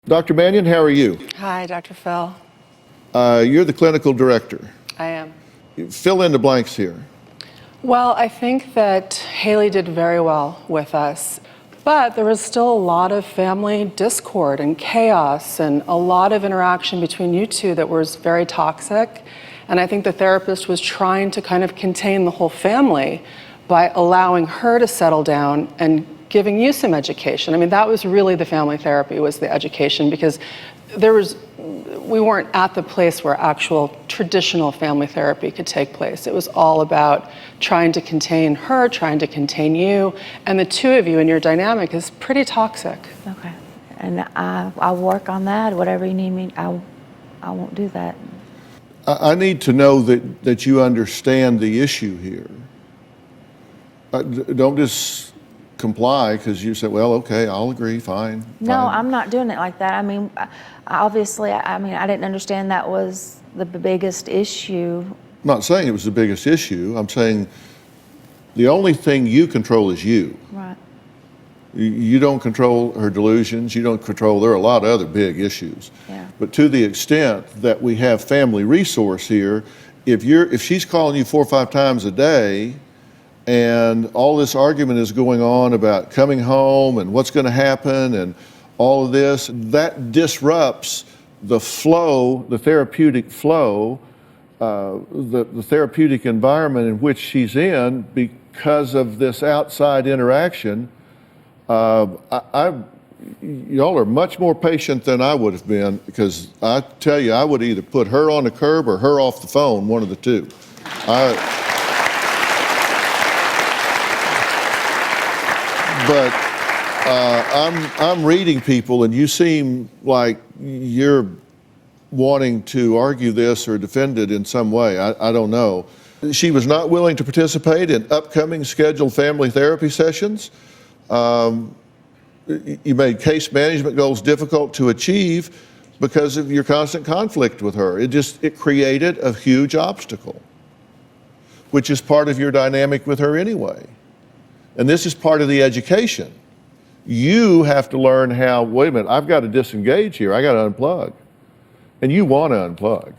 Dr. Mannion, how are you? Hi, Dr. Phil. You're the clinical director. I am. Fill in the blanks here. Well, I think that Haley did very well with us, but there was still a lot of family discord and chaos and a lot of interaction between you two that was very toxic. And I think the therapist was trying to kind of contain the whole family by allowing her to settle down and giving you some education. I mean, that was really the family therapy, was the education, because we weren't at the place where actual traditional family therapy could take place. It was all about trying to contain her, trying to contain you, and the two of you and your dynamic is pretty toxic. Okay, and I'll work on that. Whatever you need me, I won't do that. I need to know that you understand the issue here. Don't just comply because you said, well, okay, I'll agree, fine. No, fine. I'm not doing it like that. I mean, obviously, I didn't understand that was the biggest issue. I'm not saying it was the biggest issue. I'm saying the only thing you control is you. Right. You don't control her delusions. You don't control, there are a lot of other big issues. Yeah. But to the extent that we have family resource here, if she's calling you 4 or 5 times a day, and all this argument is going on about coming home and what's going to happen and all of this, that disrupts the flow, the therapeutic flow, the therapeutic environment in which she's in because of this outside interaction. Y'all are much more patient than I would have been, because I tell you, I would either put her on the curb or her off the phone, one of the two. But I'm reading people, and you seem like you're wanting to argue this or defend it in some way. I don't know. She was not willing to participate in upcoming scheduled family therapy sessions. You made case management goals difficult to achieve because of your constant conflict with her. It created a huge obstacle, which is part of your dynamic with her anyway. And this is part of the education. You have to learn how, wait a minute, I've got to disengage here. I got to unplug. And you want to unplug.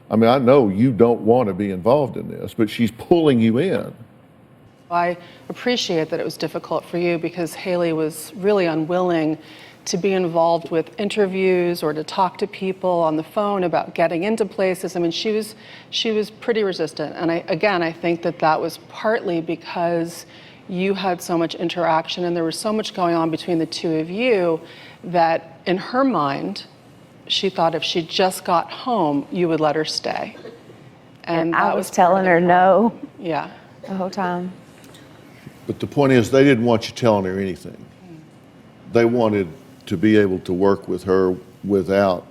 I mean, I know you don't want to be involved in this, but she's pulling you in. I appreciate that it was difficult for you because Haley was really unwilling to be involved with interviews or to talk to people on the phone about getting into places. I mean, she was pretty resistant. And I think that was partly because you had so much interaction and there was so much going on between the two of you that in her mind, she thought if she just got home, you would let her stay. And I was telling her no. Yeah. The whole time. But the point is, they didn't want you telling her anything. They wanted to be able to work with her without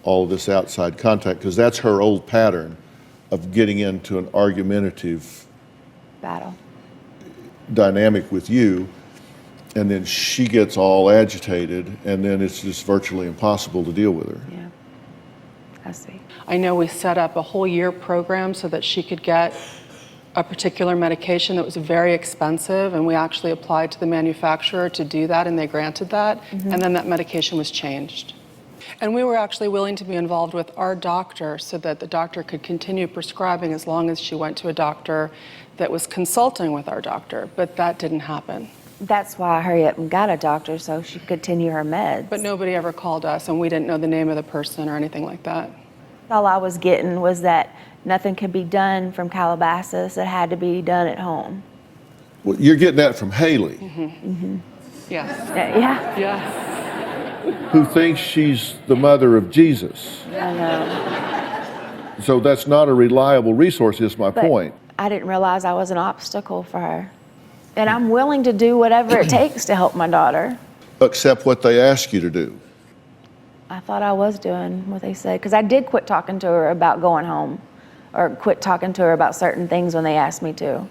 all of this outside contact, because that's her old pattern of getting into an argumentative Battle. Dynamic with you, and then she gets all agitated, and then it's just virtually impossible to deal with her. Yeah, I see. I know we set up a whole year program so that she could get a particular medication that was very expensive, and we actually applied to the manufacturer to do that, and they granted that, and then that medication was changed. And we were actually willing to be involved with our doctor so that the doctor could continue prescribing as long as she went to a doctor that was consulting with our doctor, but that didn't happen. That's why I hurry up and got a doctor so she could continue her meds. But nobody ever called us, and we didn't know the name of the person or anything like that. All I was getting was that nothing could be done from Calabasas. It had to be done at home. Well, you're getting that from Haley. Yes. Yeah. Yes. Who thinks she's the mother of Jesus. I know. So that's not a reliable resource, is my point. I didn't realize I was an obstacle for her. And I'm willing to do whatever it takes to help my daughter. Accept what they ask you to do. I thought I was doing what they said, because I did quit talking to her about going home, or quit talking to her about certain things when they asked me to.